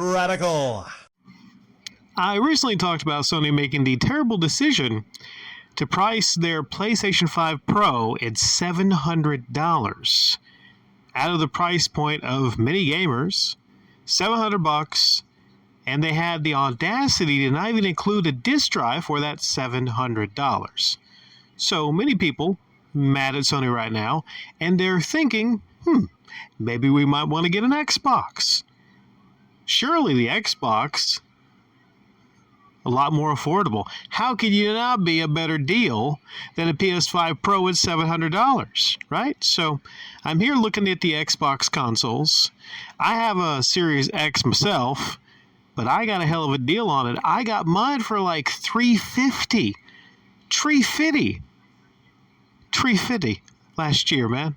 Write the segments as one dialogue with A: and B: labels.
A: Radical.
B: I recently talked about Sony making the terrible decision to price their PlayStation 5 Pro at $700. Out of the price point of many gamers, $700, and they had the audacity to not even include a disk drive for that $700. So many people mad at Sony right now, and they're thinking, maybe we might want to get an Xbox. Surely the Xbox, a lot more affordable. How could you not be a better deal than a PS5 Pro at $700, right? So I'm here looking at the Xbox consoles. I have a Series X myself, but I got a hell of a deal on it. I got mine for like $350 last year, man.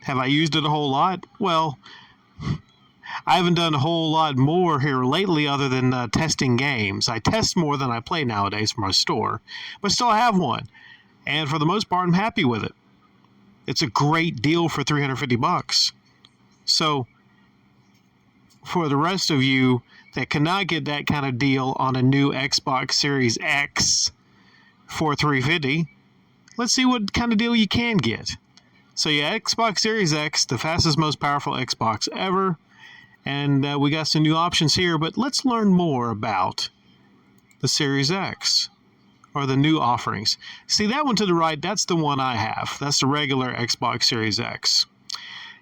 B: Have I used it a whole lot? Well, I haven't done a whole lot more here lately other than testing games. I test more than I play nowadays from our store, but still I have one. And for the most part, I'm happy with it. It's a great deal for $350. So for the rest of you that cannot get that kind of deal on a new Xbox Series X for $350, let's see what kind of deal you can get. So yeah, Xbox Series X, the fastest, most powerful Xbox ever. And we got some new options here, but let's learn more about the Series X, or the new offerings. See, that one to the right, that's the one I have. That's the regular Xbox Series X.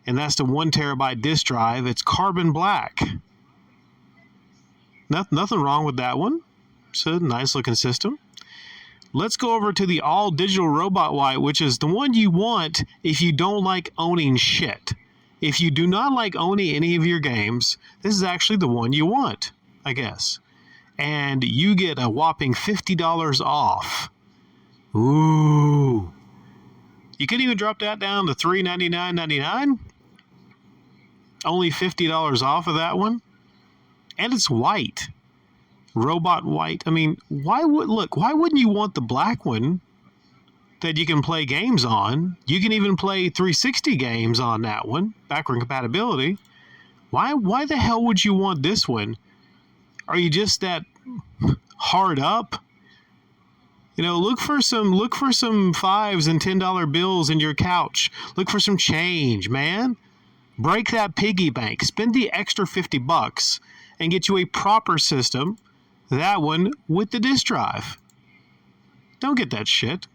B: And that's the 1 terabyte disk drive. It's carbon black. Nothing wrong with that one. It's a nice looking system. Let's go over to the all digital robot white, which is the one you want if you don't like owning shit. If you do not like owning any of your games, this is actually the one you want, I guess. And you get a whopping $50 off. Ooh. You could even drop that down to $399.99. Only $50 off of that one. And it's white. Robot white. I mean, why wouldn't you want the black one that you can play games on? You can even play 360 games on that one, backward compatibility. Why the hell would you want this one? Are you just that hard up? You know, look for some $5s and $10 bills in your couch. Look for some change, man. Break that piggy bank. Spend the extra $50 and get you a proper system. That one with the disk drive. Don't get that shit.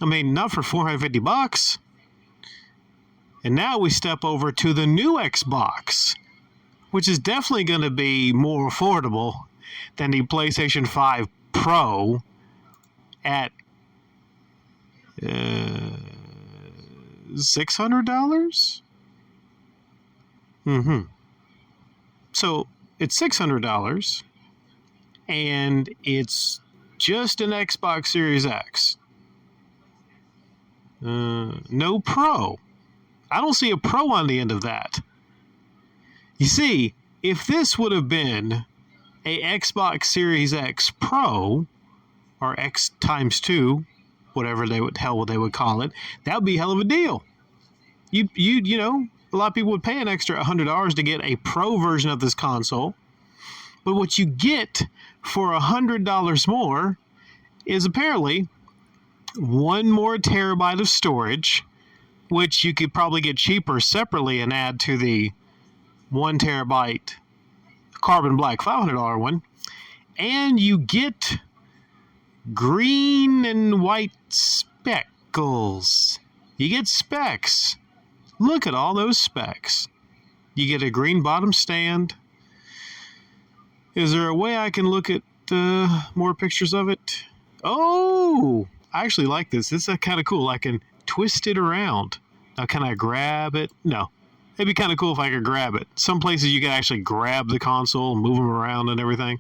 B: I mean, not for $450. And now we step over to the new Xbox, which is definitely going to be more affordable than the PlayStation 5 Pro at $600? So it's $600, and it's just an Xbox Series X. No Pro. I don't see a Pro on the end of that. You see, if this would have been a Xbox Series X Pro, or X times 2, whatever they would call it, that would be a hell of a deal. You know, a lot of people would pay an extra $100 to get a Pro version of this console. But what you get for $100 more is apparently 1 more terabyte of storage, which you could probably get cheaper separately and add to the 1 terabyte carbon black $500 one. And you get green and white speckles. You get specs. Look at all those specs. You get a green bottom stand. Is there a way I can look at more pictures of it? Oh, I actually like this. This is kind of cool. I can twist it around. Now, can I grab it? No. It'd be kind of cool if I could grab it. Some places you can actually grab the console and move them around and everything.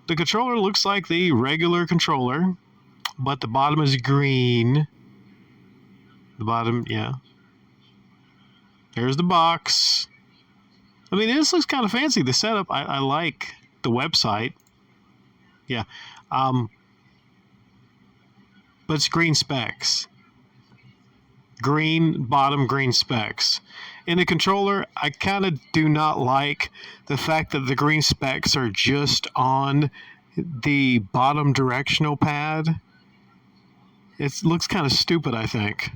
B: The controller looks like the regular controller, but the bottom is green. The bottom, yeah. There's the box. I mean, this looks kind of fancy. The setup, I like the website. Yeah. But it's green specs. green bottom, green specs. In the controller, I kind of do not like the fact that the green specs are just on the bottom directional pad. It looks kind of stupid, I think.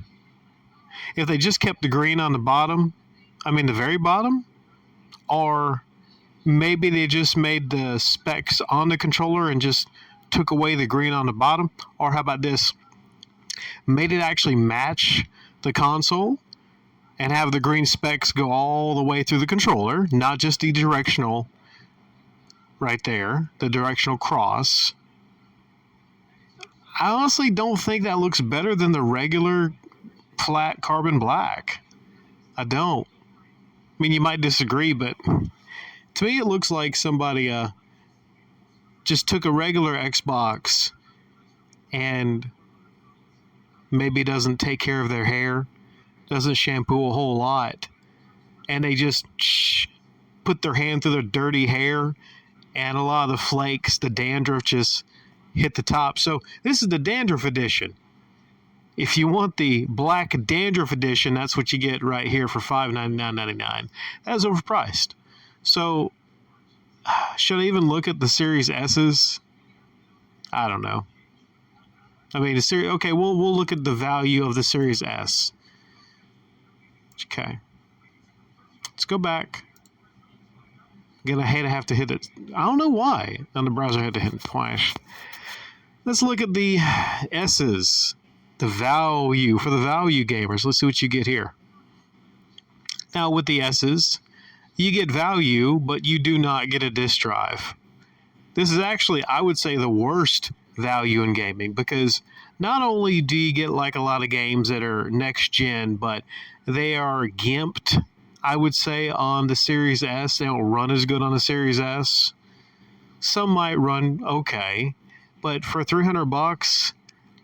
B: If they just kept the green on the bottom, the very bottom, or maybe they just made the specs on the controller and just took away the green on the bottom, or how about this? Made it actually match the console and have the green specs go all the way through the controller, not just the directional right there, the directional cross. I honestly don't think that looks better than the regular flat carbon black. I don't. You might disagree, but to me it looks like somebody just took a regular Xbox and maybe doesn't take care of their hair, doesn't shampoo a whole lot, and they just put their hand through their dirty hair, and a lot of the flakes, the dandruff just hit the top. So this is the dandruff edition. If you want the black dandruff edition, that's what you get right here for $599.99. That is overpriced. So should I even look at the Series S's? I don't know. Okay, we'll look at the value of the Series S. Okay. Let's go back. Again, I have to hit it. I don't know why on the browser I had to hit it twice. Let's look at the S's. The value for the value gamers. Let's see what you get here. Now with the S's, you get value, but you do not get a disk drive. This is actually, I would say, the worst value in gaming, because not only do you get like a lot of games that are next gen, but they are gimped, I would say, on the Series S. They don't run as good on the Series S. Some might run okay, but for $300,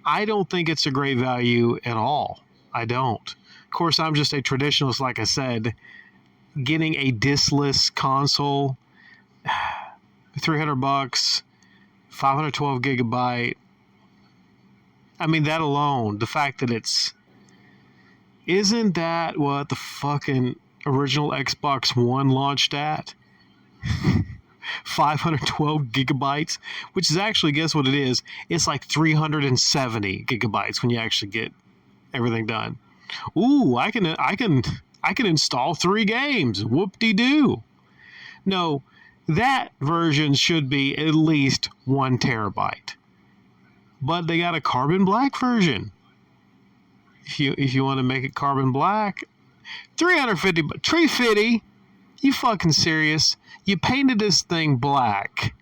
B: I don't think it's a great value at all. I don't. Of course, I'm just a traditionalist, like I said. Getting a diskless console, $300, 512 gigabyte. That alone, the fact that isn't that what the fucking original Xbox One launched at? 512 gigabytes, which is actually, guess what it is? It's like 370 gigabytes when you actually get everything done. Ooh, I can install 3 games. Whoop-de-doo. No, that version should be at least 1 terabyte. But they got a carbon black version. If you want to make it carbon black, 350. You fucking serious? You painted this thing black,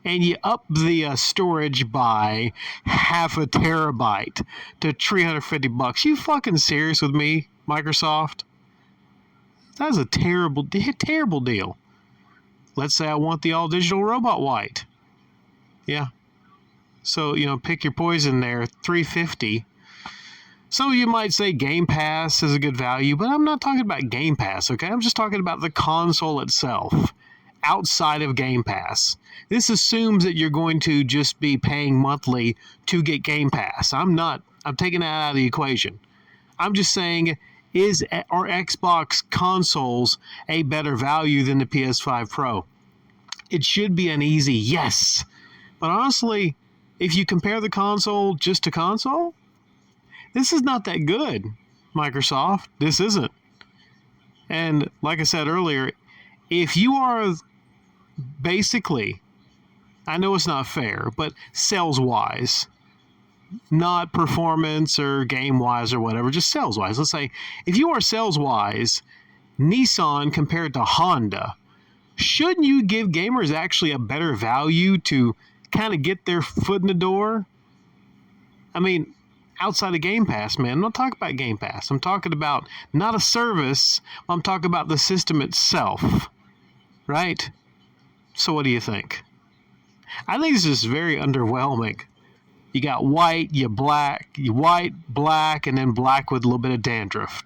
B: and you up the storage by half a terabyte to $350. You fucking serious with me, Microsoft? That's a terrible deal. Let's say I want the all-digital robot white. Yeah. So, pick your poison there, $350. So you might say Game Pass is a good value, but I'm not talking about Game Pass, okay? I'm just talking about the console itself, outside of Game Pass. This assumes that you're going to just be paying monthly to get Game Pass. I'm taking that out of the equation. I'm just saying, are Xbox consoles a better value than the PS5 Pro? It should be an easy yes. But honestly, if you compare the console just to console, this is not that good, Microsoft. This isn't. And like I said earlier, if you are basically, I know it's not fair, but sales-wise, not performance or game-wise or whatever, just sales-wise. Let's say, if you are sales-wise, Nissan compared to Honda, shouldn't you give gamers actually a better value to kind of get their foot in the door? Outside of Game Pass, man. I'm not talking about Game Pass. I'm talking about not a service. I'm talking about the system itself. Right? So what do you think? I think this is very underwhelming. You got white, white, black, and then black with a little bit of dandruff.